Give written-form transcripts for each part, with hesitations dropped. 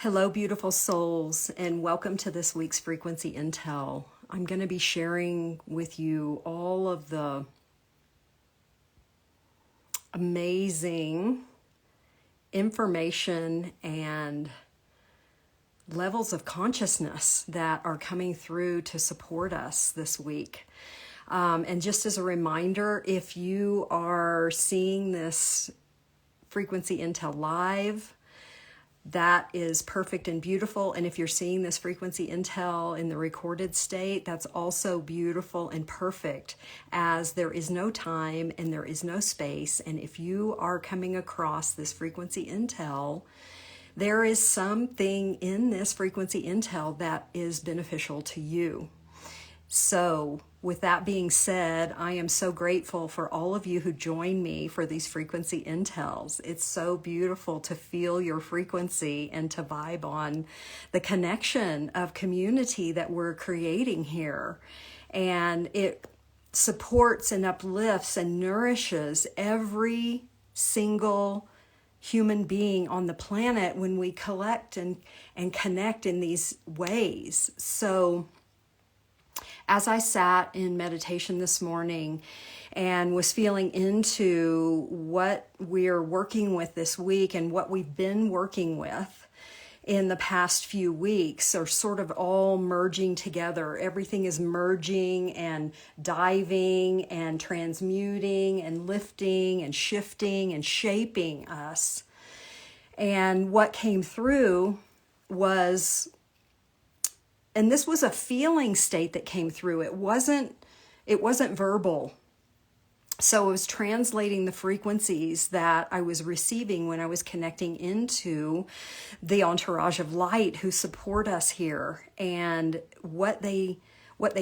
Hello, beautiful souls, and welcome to this week's Frequency Intel. I'm going to be sharing with you all of the amazing information and levels of consciousness that are coming through to support us this week. And just as a reminder, if you are seeing this Frequency Intel live, that is perfect and beautiful. And if you're seeing this Frequency Intel in the recorded state, that's also beautiful and perfect, as there is no time and there is no space. And if you are coming across this Frequency Intel, there is something in this Frequency Intel that is beneficial to you. So with that being said, I am so grateful for all of you who join me for these Frequency Intels. It's so beautiful to feel your frequency and to vibe on the connection of community that we're creating here. And it supports and uplifts and nourishes every single human being on the planet when we collect and connect in these ways. So as I sat in meditation this morning and was feeling into what we're working with this week and what we've been working with in the past few weeks are sort of all merging together. Everything is merging and diving and transmuting and lifting and shifting and shaping us. And what came through was, and this was a feeling state that came through. It wasn't verbal. So I was translating the frequencies that I was receiving when I was connecting into the entourage of light who support us here. And what they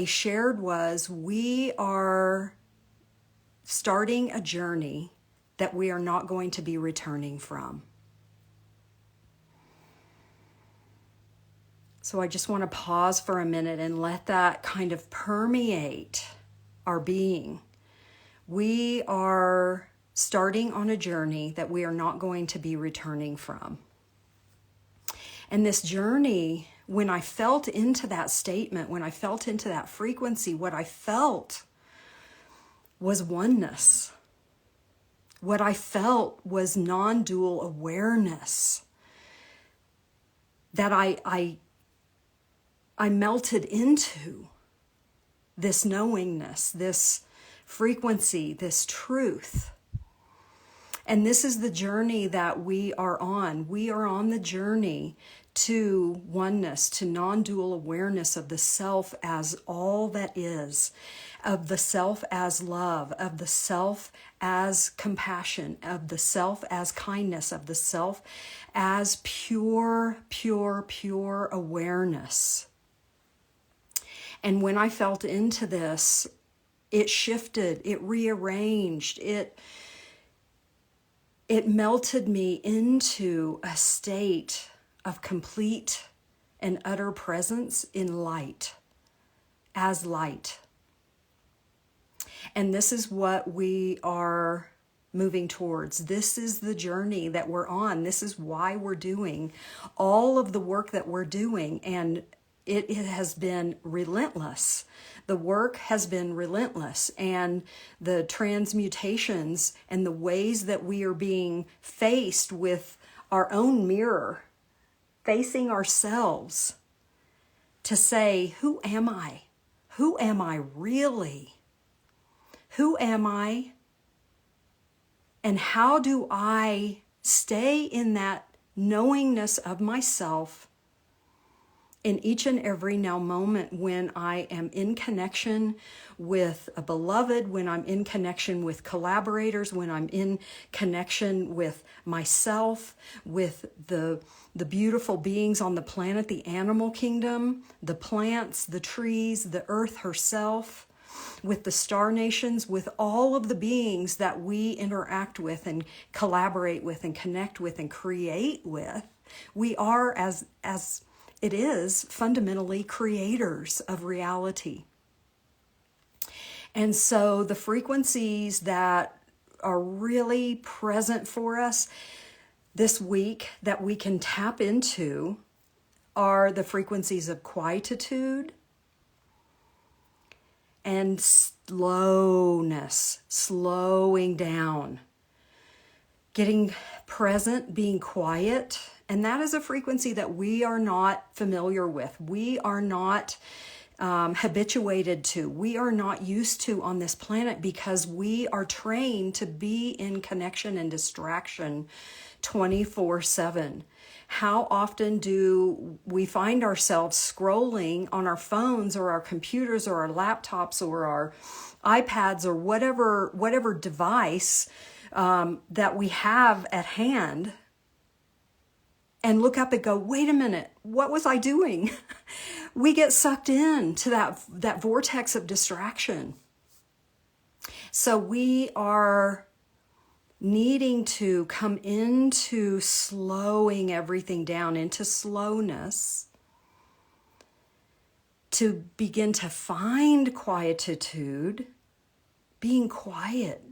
shared was, we are starting a journey that we are not going to be returning from. So I just want to pause for a minute and let that kind of permeate our being. We are starting on a journey that we are not going to be returning from. And this journey, when I felt into that statement, when I felt into that frequency, what I felt was oneness. What I felt was non-dual awareness. That I melted into this knowingness, this frequency, this truth. And this is the journey that we are on. We are on the journey to oneness, to non-dual awareness of the self as all that is, of the self as love, of the self as compassion, of the self as kindness, of the self as pure, pure, pure awareness. And when I felt into this, it shifted, it rearranged, it melted me into a state of complete and utter presence in light, as light. And this is what we are moving towards. This is the journey that we're on. This is why we're doing all of the work that we're doing. And it has been relentless. The work has been relentless, and the transmutations and the ways that we are being faced with our own mirror, facing ourselves to say, who am I? Who am I really? Who am I? And how do I stay in that knowingness of myself in each and every now moment when I am in connection with a beloved, when I'm in connection with collaborators, when I'm in connection with myself, with the beautiful beings on the planet, the animal kingdom, the plants, the trees, the earth herself, with the star nations, with all of the beings that we interact with and collaborate with and connect with and create with. We are, as it is, fundamentally creators of reality. And so the frequencies that are really present for us this week that we can tap into are the frequencies of quietude and slowness, slowing down, getting present, being quiet. And that is a frequency that we are not familiar with. We are not habituated to. We are not used to on this planet because we are trained to be in connection and distraction 24/7. How often do we find ourselves scrolling on our phones or our computers or our laptops or our iPads or whatever device that we have at hand, and look up and go, wait a minute, what was I doing? We get sucked into that vortex of distraction. So we are needing to come into slowing everything down, into slowness, to begin to find quietude, being quiet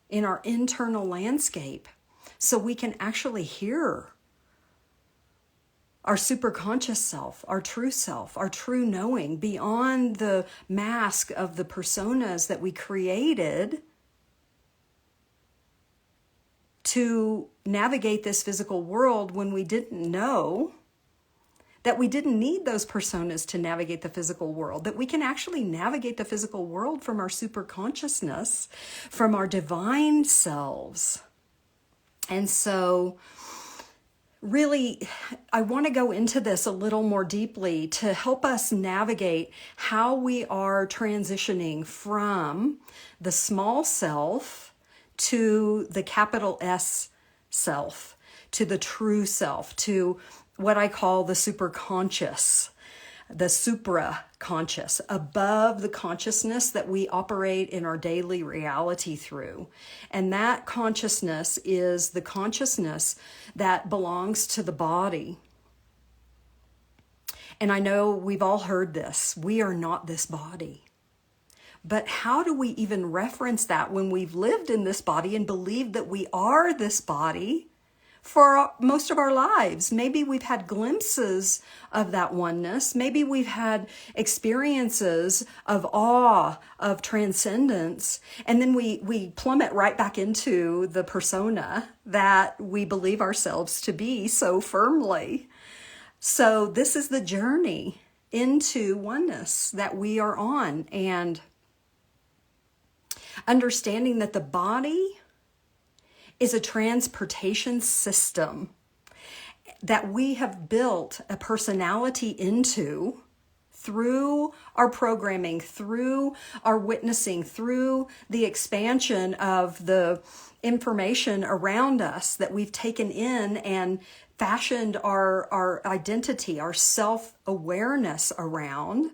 in our internal landscape, so we can actually hear our superconscious self, our true knowing, beyond the mask of the personas that we created to navigate this physical world, when we didn't know that we didn't need those personas to navigate the physical world, that we can actually navigate the physical world from our superconsciousness, from our divine selves. And so really, I want to go into this a little more deeply to help us navigate how we are transitioning from the small self to the capital S self, to the true self, to what I call the superconscious, the supra-conscious, above the consciousness that we operate in our daily reality through. And that consciousness is the consciousness that belongs to the body. And I know we've all heard this. We are not this body. But how do we even reference that when we've lived in this body and believed that we are this body for most of our lives? Maybe we've had glimpses of that oneness. Maybe we've had experiences of awe, of transcendence, and then we plummet right back into the persona that we believe ourselves to be so firmly. So this is the journey into oneness that we are on, and understanding that the body is a transportation system that we have built a personality into through our programming, through our witnessing, through the expansion of the information around us that we've taken in and fashioned our identity, our self-awareness around.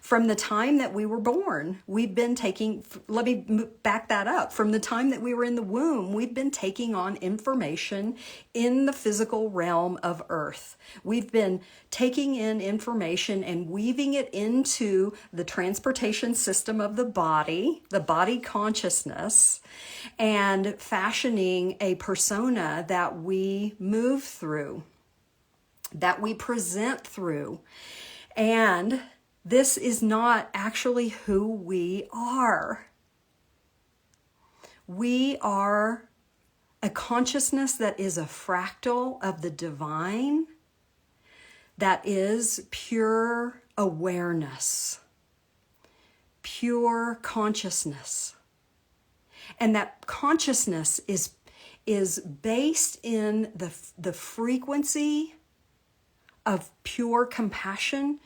From the time that we were born, we've been taking, let me back that up. From the time that we were in the womb, we've been taking on information in the physical realm of Earth. We've been taking in information and weaving it into the transportation system of the body consciousness, and fashioning a persona that we move through, that we present through. And this is not actually who we are. We are a consciousness that is a fractal of the divine, that is pure awareness, pure consciousness. And that consciousness is based in the frequency of pure compassion,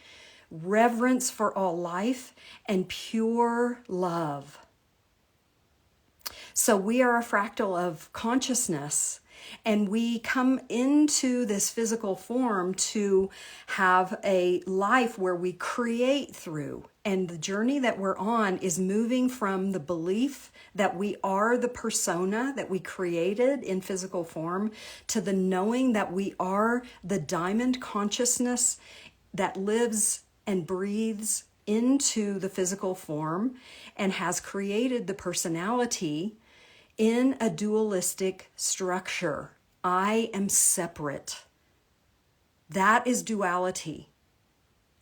reverence for all life, and pure love. So we are a fractal of consciousness, and we come into this physical form to have a life where we create through. And the journey that we're on is moving from the belief that we are the persona that we created in physical form to the knowing that we are the diamond consciousness that lives and breathes into the physical form and has created the personality in a dualistic structure. I am separate. That is duality.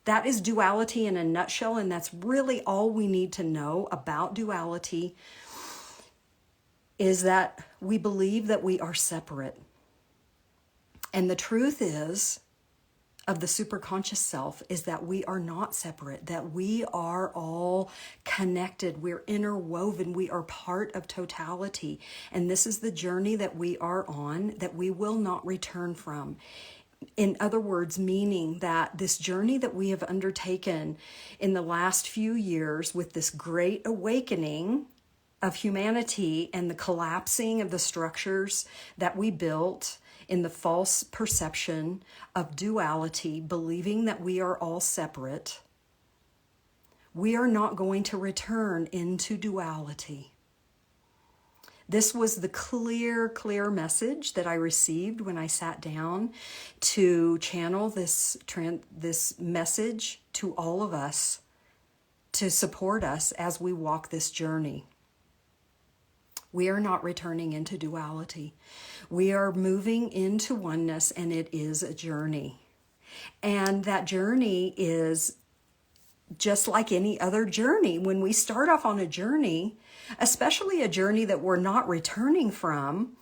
That is duality in a nutshell, and that's really all we need to know about duality, is that we believe that we are separate. And the truth is, of the superconscious self, is that we are not separate, that we are all connected, we're interwoven, we are part of totality. And this is the journey that we are on, that we will not return from. In other words, meaning that this journey that we have undertaken in the last few years with this great awakening of humanity and the collapsing of the structures that we built in the false perception of duality, believing that we are all separate, we are not going to return into duality. This was the clear message that I received when I sat down to channel this message to all of us to support us as we walk this journey. We are not returning into duality. We are moving into oneness, and it is a journey. And that journey is just like any other journey. When we start off on a journey, especially a journey that we're not returning from,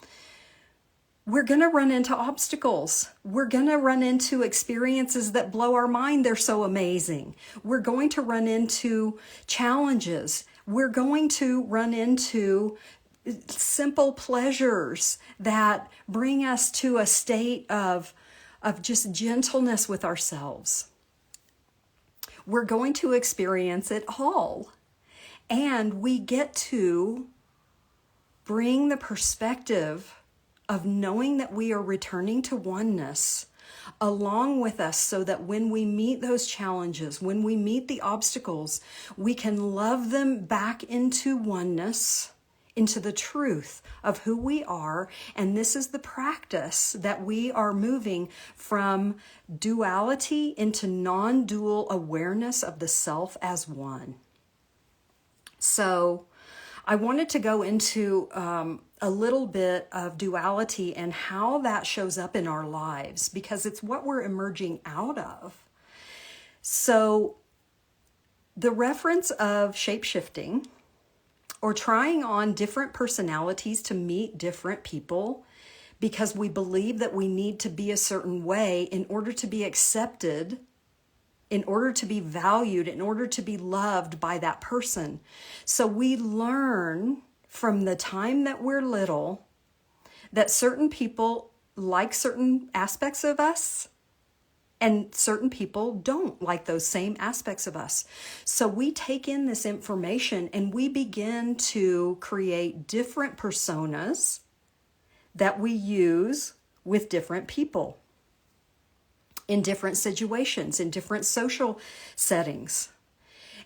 we're going to run into obstacles. We're going to run into experiences that blow our mind. They're so amazing. We're going to run into challenges. We're going to run into simple pleasures that bring us to a state of just gentleness with ourselves. We're going to experience it all. And we get to bring the perspective of knowing that we are returning to oneness along with us, so that when we meet those challenges, when we meet the obstacles, we can love them back into oneness, into the truth of who we are. And this is the practice that we are moving from duality into non-dual awareness of the self as one. So I wanted to go into a little bit of duality and how that shows up in our lives, because it's what we're emerging out of. So the reference of shapeshifting, or trying on different personalities to meet different people because we believe that we need to be a certain way in order to be accepted, in order to be valued, in order to be loved by that person. So we learn from the time that we're little that certain people like certain aspects of us, and certain people don't like those same aspects of us. So we take in this information and we begin to create different personas that we use with different people, in different situations, in different social settings.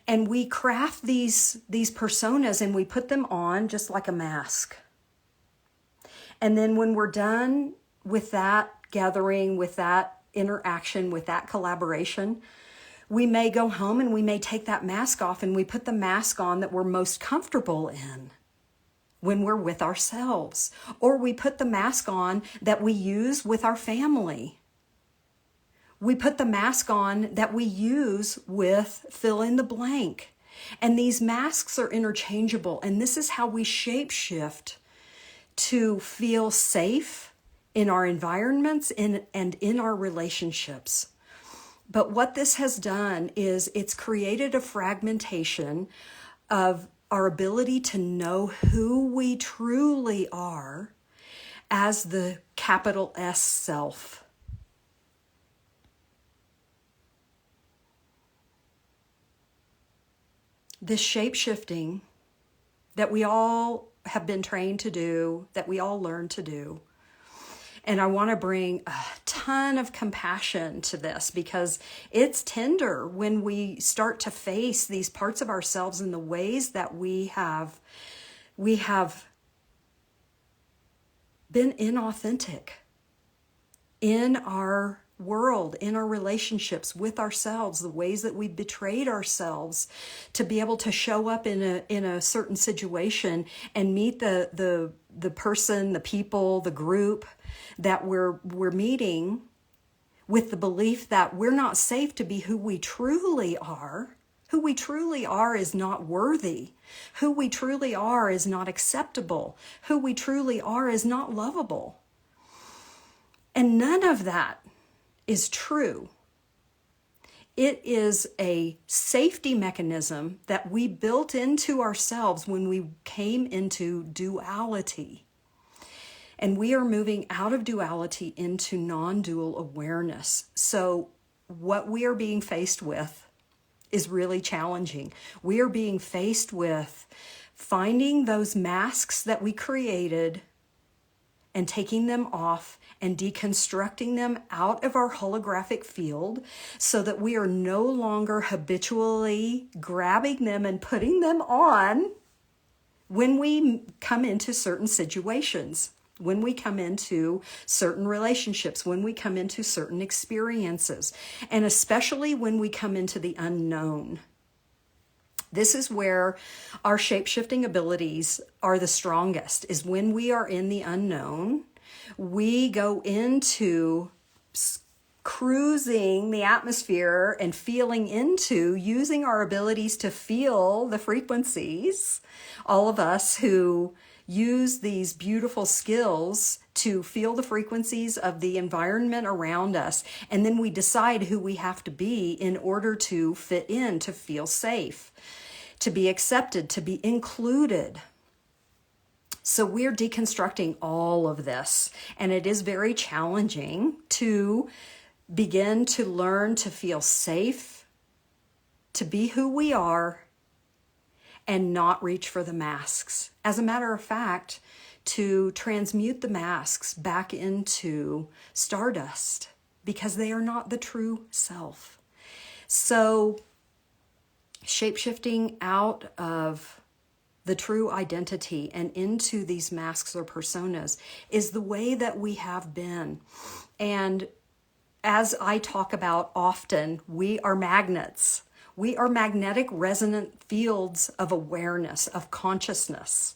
And we craft these personas and we put them on just like a mask. And then when we're done with that gathering, with that interaction, with that collaboration, we may go home and we may take that mask off and we put the mask on that we're most comfortable in when we're with ourselves. Or we put the mask on that we use with our family. We put the mask on that we use with fill in the blank. And these masks are interchangeable. And this is how we shapeshift to feel safe in our environments and in our relationships. But what this has done is it's created a fragmentation of our ability to know who we truly are as the capital S self. This shape-shifting that we all have been trained to do, that we all learn to do. And I want to bring a ton of compassion to this, because it's tender when we start to face these parts of ourselves in the ways that we have been inauthentic in our world, in our relationships with ourselves, the ways that we betrayed ourselves to be able to show up in a certain situation and meet the person, the people, the group that we're meeting with the belief that we're not safe to be who we truly are. Who we truly are is not worthy. Who we truly are is not acceptable. Who we truly are is not lovable. And none of that is true. It is a safety mechanism that we built into ourselves when we came into duality. And we are moving out of duality into non-dual awareness. So what we are being faced with is really challenging. We are being faced with finding those masks that we created and taking them off and deconstructing them out of our holographic field so that we are no longer habitually grabbing them and putting them on when we come into certain situations, when we come into certain relationships, when we come into certain experiences, and especially when we come into the unknown. This is where our shape-shifting abilities are the strongest, is when we are in the unknown. We go into cruising the atmosphere and feeling into using our abilities to feel the frequencies. All of us who use these beautiful skills to feel the frequencies of the environment around us, and then we decide who we have to be in order to fit in, to feel safe, to be accepted, to be included. So we're deconstructing all of this, and it is very challenging to begin to learn to feel safe, to be who we are, and not reach for the masks. As a matter of fact, to transmute the masks back into stardust, because they are not the true self. So shape-shifting out of the true identity and into these masks or personas is the way that we have been. And as I talk about often, we are magnets. We are magnetic resonant fields of awareness, of consciousness.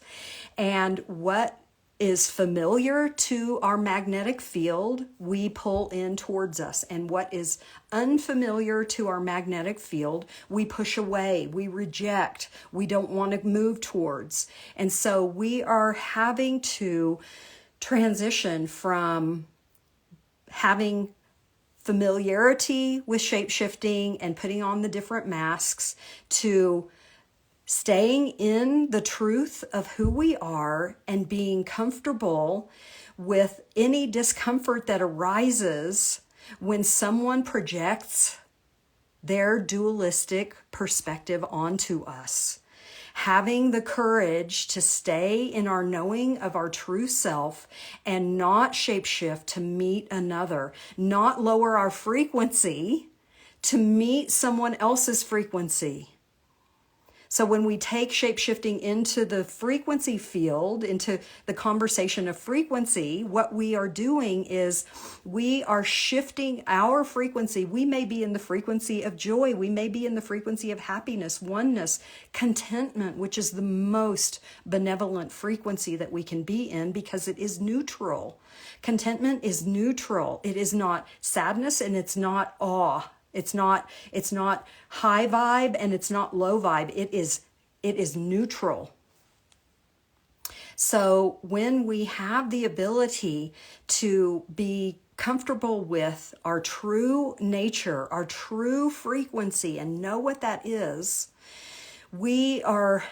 And what is familiar to our magnetic field, we pull in towards us. And what is unfamiliar to our magnetic field, we push away, we reject, we don't want to move towards. And so we are having to transition from having familiarity with shape-shifting and putting on the different masks to staying in the truth of who we are and being comfortable with any discomfort that arises when someone projects their dualistic perspective onto us. Having the courage to stay in our knowing of our true self and not shapeshift to meet another, not lower our frequency to meet someone else's frequency. So when we take shapeshifting into the frequency field, into the conversation of frequency, what we are doing is we are shifting our frequency. We may be in the frequency of joy. We may be in the frequency of happiness, oneness, contentment, which is the most benevolent frequency that we can be in because it is neutral. Contentment is neutral. It is not sadness and it's not awe. It's not high vibe and it's not low vibe. It is neutral. So when we have the ability to be comfortable with our true nature, our true frequency, and know what that is, we are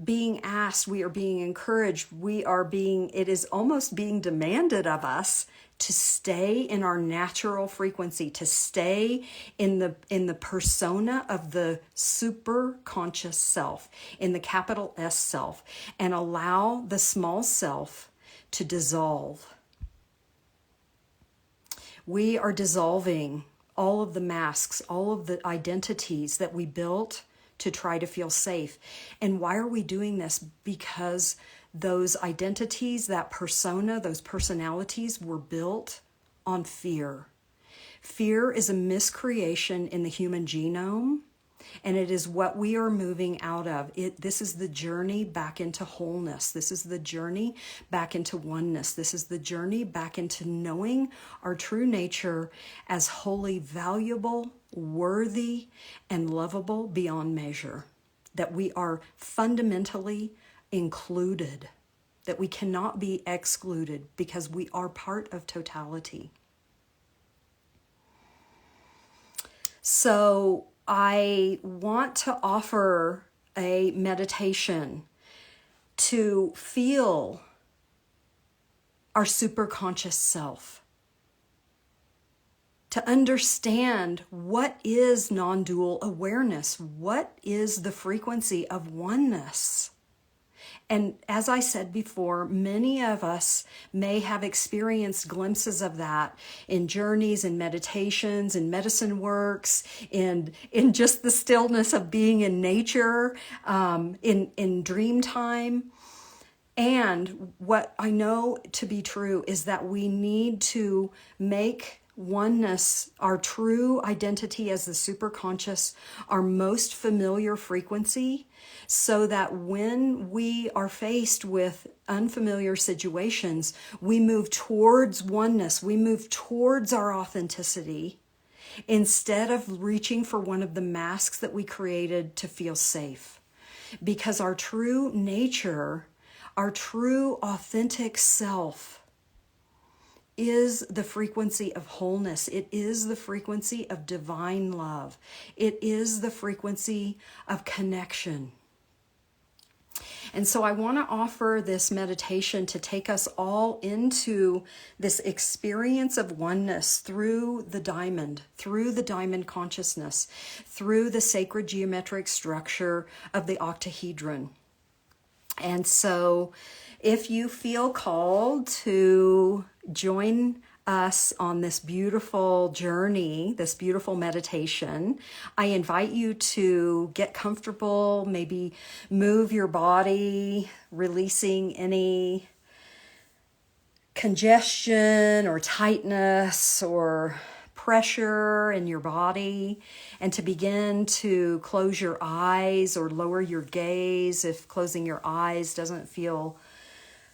being asked, we are being encouraged, it is almost being demanded of us to stay in our natural frequency, to stay in the persona of the super conscious self, in the capital S self, and allow the small self to dissolve. We are dissolving all of the masks, all of the identities that we built to try to feel safe. And why are we doing this? Because those identities, that persona, those personalities were built on fear. Fear is a miscreation in the human genome And it is what we are moving out of. This is the journey back into wholeness. This is the journey back into oneness. This is the journey back into knowing our true nature as wholly valuable, worthy, and lovable beyond measure. That we are fundamentally included. That we cannot be excluded because we are part of totality. So I want to offer a meditation to feel our superconscious self, to understand what is non-dual awareness, what is the frequency of oneness. And as I said before, many of us may have experienced glimpses of that in journeys, in meditations, in medicine works, in just the stillness of being in nature, in dream time. And what I know to be true is that we need to make oneness, our true identity as the superconscious, our most familiar frequency, so that when we are faced with unfamiliar situations, we move towards oneness, we move towards our authenticity, instead of reaching for one of the masks that we created to feel safe. Because our true nature, our true authentic self, is the frequency of wholeness. It is the frequency of divine love. It is the frequency of connection. And so I want to offer this meditation to take us all into this experience of oneness through the diamond consciousness, through the sacred geometric structure of the octahedron. And so if you feel called to join us on this beautiful journey, this beautiful meditation, I invite you to get comfortable, maybe move your body, releasing any congestion or tightness or pressure in your body, and to begin to close your eyes or lower your gaze if closing your eyes doesn't feel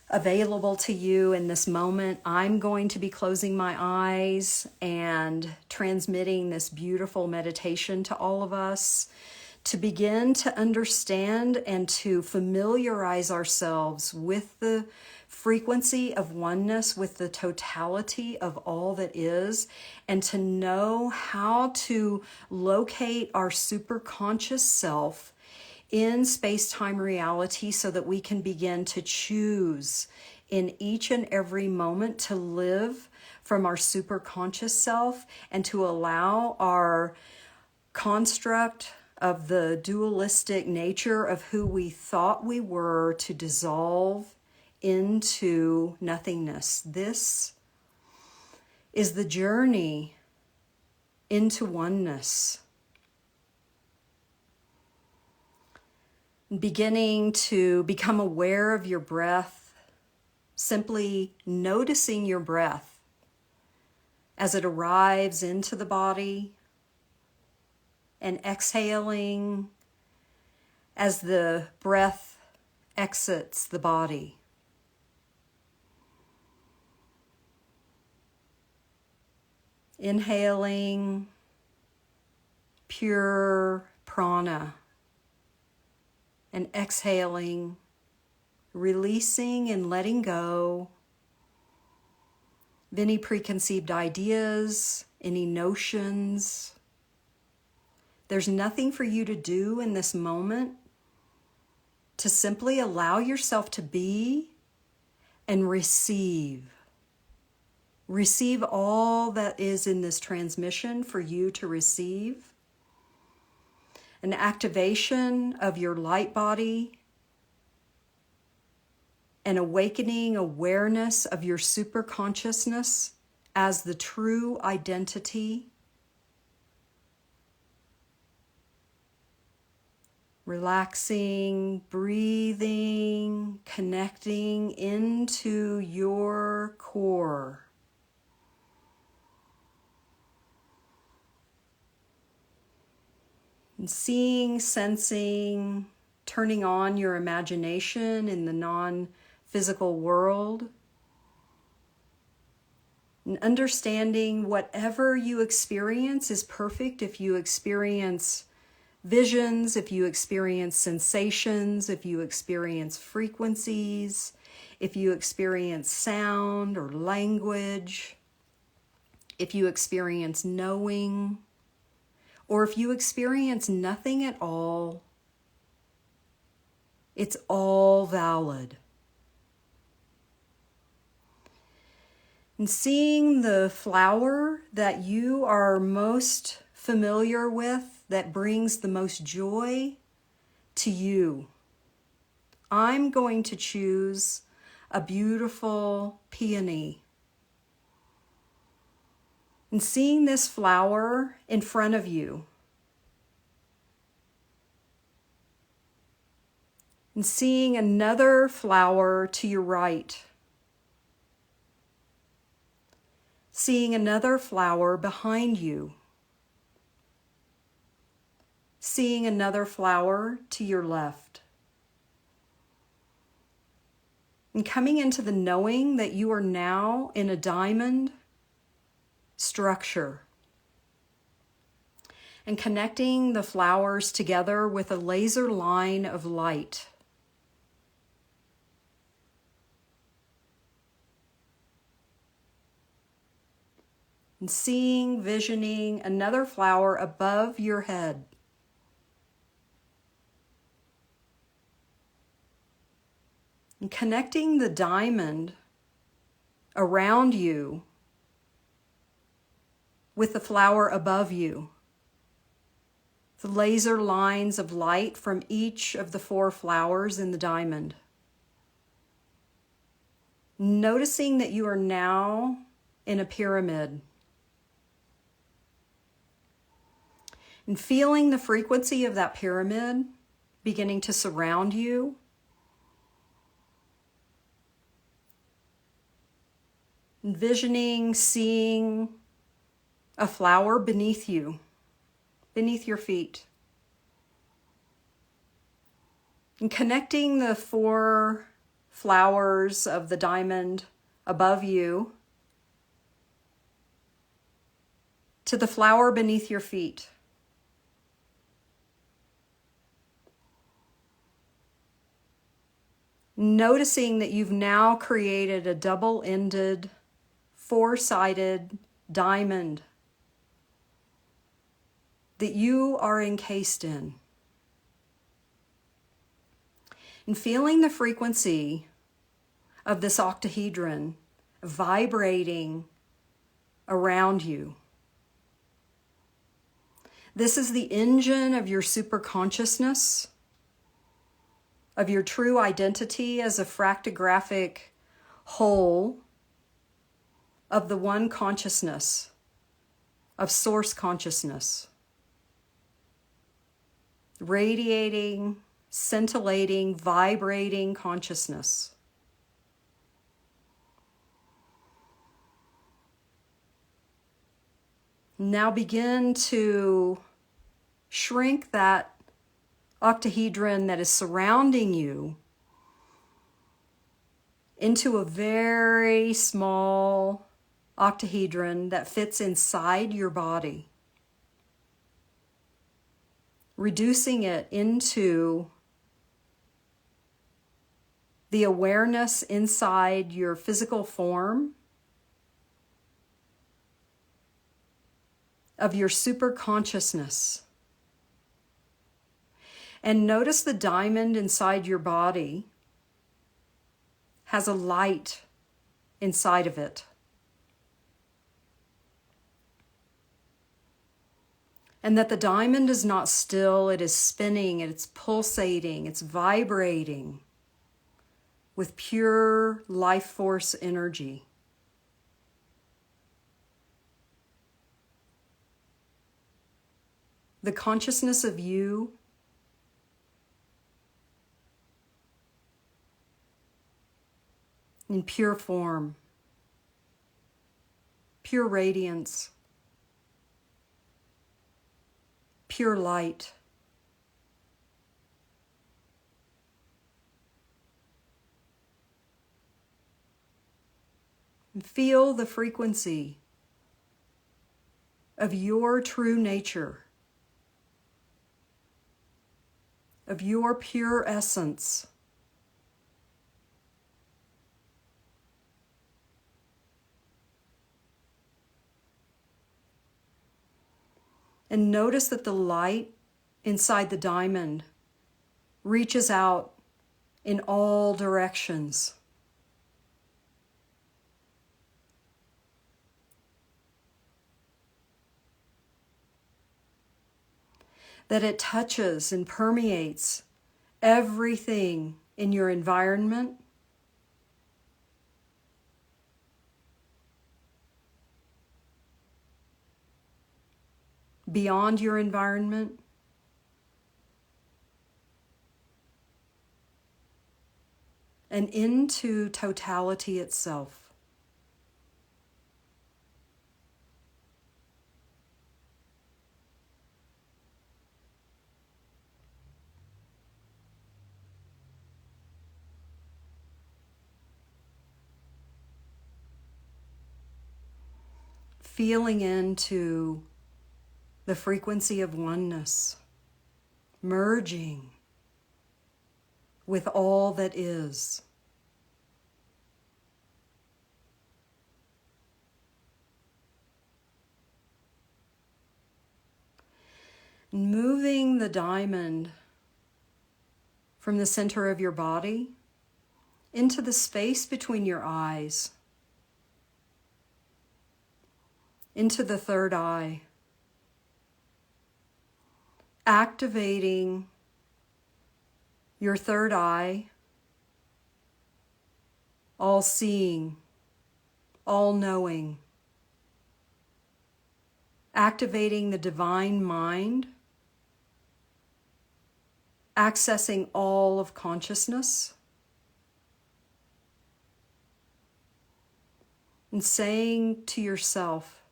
available to you in this moment. I'm going to be closing my eyes and transmitting this beautiful meditation to all of us to begin to understand and to familiarize ourselves with the frequency of oneness, with the totality of all that is, and to know how to locate our superconscious self in space-time reality so that we can begin to choose in each and every moment to live from our superconscious self and to allow our construct of the dualistic nature of who we thought we were to dissolve into nothingness. This is the journey into oneness. Beginning to become aware of your breath, simply noticing your breath as it arrives into the body, and exhaling as the breath exits the body. Inhaling pure prana, and exhaling, releasing and letting go of any preconceived ideas, any notions. There's nothing for you to do in this moment to simply allow yourself to be and receive. Receive all that is in this transmission for you to receive. An activation of your light body, an awakening awareness of your superconsciousness as the true identity. Relaxing, breathing, connecting into your core. And seeing, sensing, turning on your imagination in the non-physical world. And understanding whatever you experience is perfect. If you experience visions, if you experience sensations, if you experience frequencies, if you experience sound or language, if you experience knowing, or if you experience nothing at all, it's all valid. And seeing the flower that you are most familiar with, that brings the most joy to you. I'm going to choose a beautiful peony. And seeing this flower in front of you, and seeing another flower to your right, seeing another flower behind you, seeing another flower to your left, and coming into the knowing that you are now in a diamond structure, and connecting the flowers together with a laser line of light. And seeing, visioning another flower above your head. And connecting the diamond around you with the flower above you. The laser lines of light from each of the 4 flowers in the diamond. Noticing that you are now in a pyramid. And feeling the frequency of that pyramid beginning to surround you. Envisioning, seeing a flower beneath you, beneath your feet. And connecting the 4 flowers of the diamond above you to the flower beneath your feet. Noticing that you've now created a double-ended, 4-sided diamond that you are encased in. And feeling the frequency of this octahedron vibrating around you. This is the engine of your superconsciousness, of your true identity as a fractographic whole of the one consciousness, of source consciousness. Radiating, scintillating, vibrating consciousness. Now begin to shrink that octahedron that is surrounding you into a very small octahedron that fits inside your body. Reducing it into the awareness inside your physical form of your superconsciousness. And notice the diamond inside your body has a light inside of it. And that the diamond is not still, it is spinning, it's pulsating, it's vibrating with pure life force energy. The consciousness of you in pure form, pure radiance, pure light, And feel the frequency of your true nature, of your pure essence. And notice that the light inside the diamond reaches out in all directions. That it touches and permeates everything in your environment, beyond your environment, and into totality itself. Feeling into the frequency of oneness, merging with all that is. Moving the diamond from the center of your body into the space between your eyes, into the third eye, activating your third eye, all-seeing, all-knowing, activating the divine mind, accessing all of consciousness, and saying to yourself,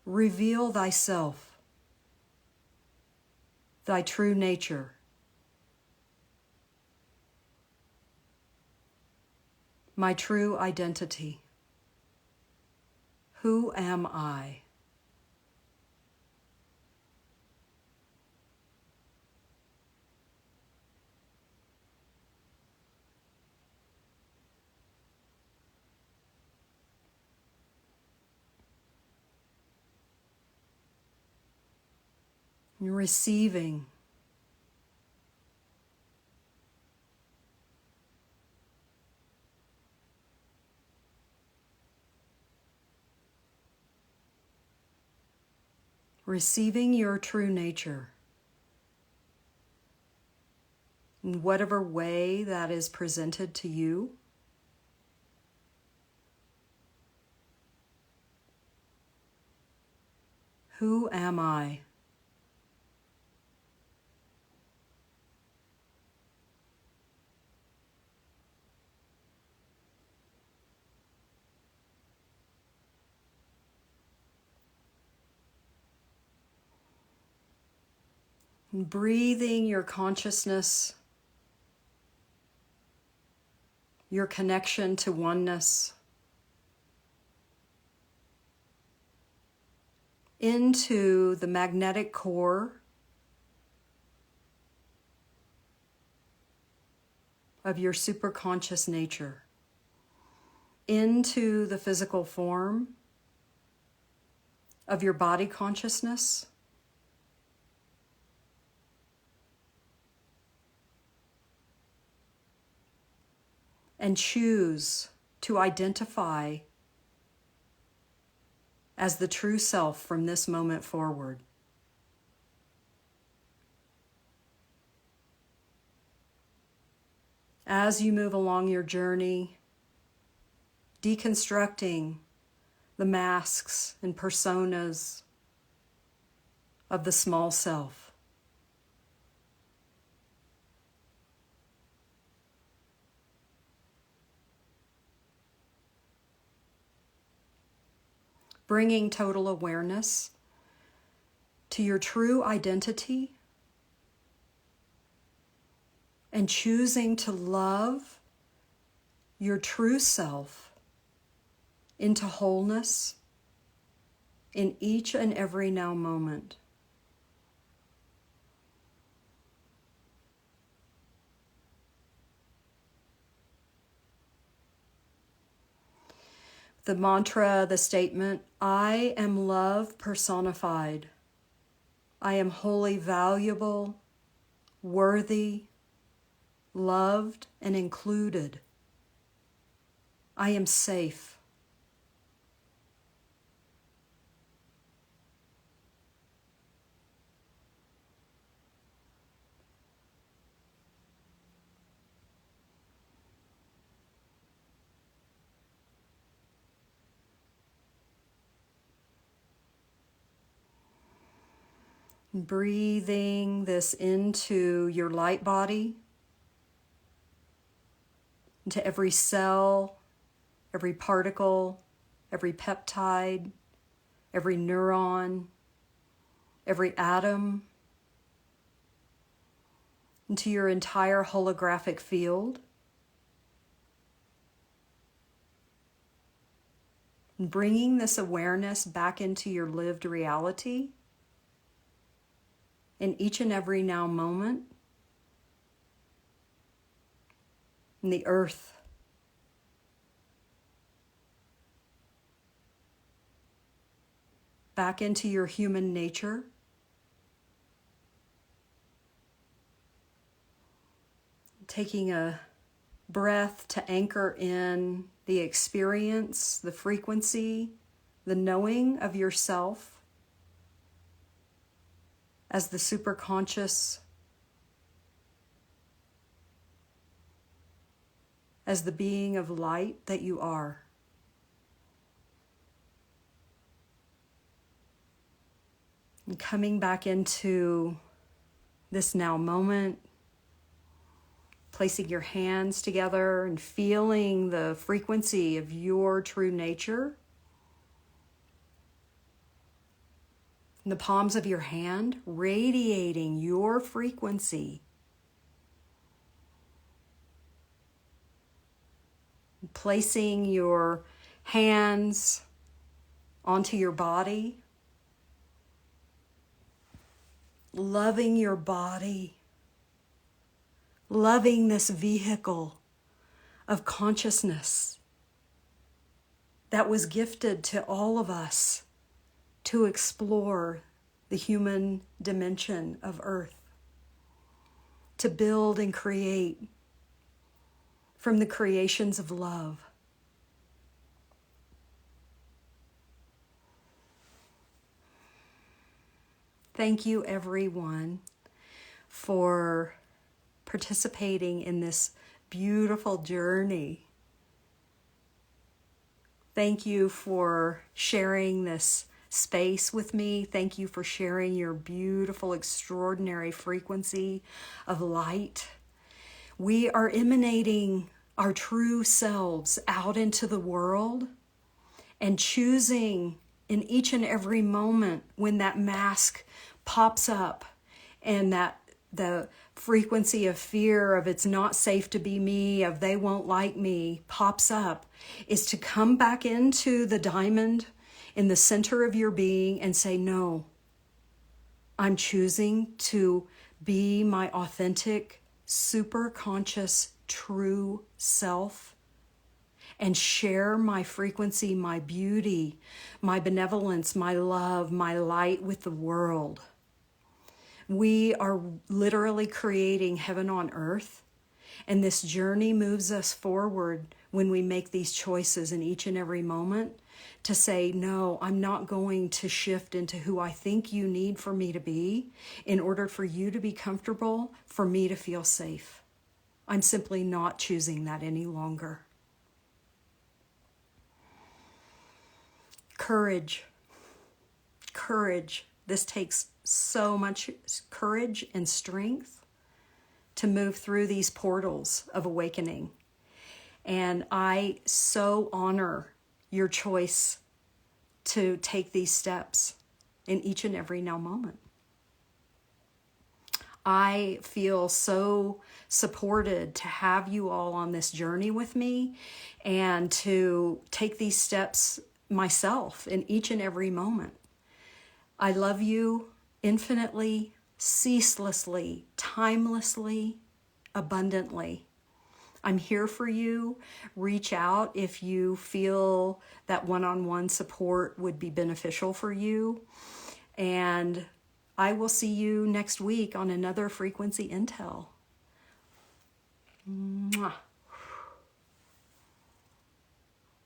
reveal thyself, thy true nature. My true identity. Who am I? You're receiving. Receiving your true nature. In whatever way that is presented to you. Who am I? And breathing your consciousness, your connection to oneness, into the magnetic core of your superconscious nature, into the physical form of your body consciousness, and choose to identify as the true self from this moment forward. As you move along your journey, deconstructing the masks and personas of the small self. Bringing total awareness to your true identity and choosing to love your true self into wholeness in each and every now moment. The mantra, the statement, I am love personified. I am wholly valuable, worthy, loved, and included. I am safe. Breathing this into your light body, into every cell, every particle, every peptide, every neuron, every atom, into your entire holographic field. And bringing this awareness back into your lived reality in each and every now moment. In the earth, back into your human nature. Taking a breath to anchor in the experience, the frequency, the knowing of yourself as the superconscious, as the being of light that you are. And coming back into this now moment, placing your hands together and feeling the frequency of your true nature. In the palms of your hand, radiating your frequency. Placing your hands onto your body. Loving your body. Loving this vehicle of consciousness that was gifted to all of us to explore the human dimension of Earth, to build and create from the creations of love. Thank you, everyone, for participating in this beautiful journey. Thank you for sharing this space with me. Thank you for sharing your beautiful, extraordinary frequency of light. We are emanating our true selves out into the world and choosing in each and every moment when that mask pops up and that the frequency of fear of it's not safe to be me, of they won't like me, pops up, is to come back into the diamond in the center of your being and say, no, I'm choosing to be my authentic, super conscious, true self and share my frequency, my beauty, my benevolence, my love, my light with the world. We are literally creating heaven on earth, and this journey moves us forward when we make these choices in each and every moment to say, no, I'm not going to shift into who I think you need for me to be in order for you to be comfortable, for me to feel safe. I'm simply not choosing that any longer. Courage. Courage. This takes so much courage and strength to move through these portals of awakening. And I so honor your choice to take these steps in each and every now moment. I feel so supported to have you all on this journey with me and to take these steps myself in each and every moment. I love you infinitely, ceaselessly, timelessly, abundantly. I'm here for you. Reach out if you feel that one-on-one support would be beneficial for you. And I will see you next week on another Frequency Intel. Mwah.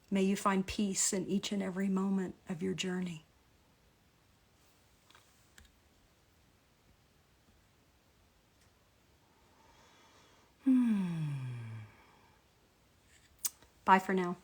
May you find peace in each and every moment of your journey. Bye for now.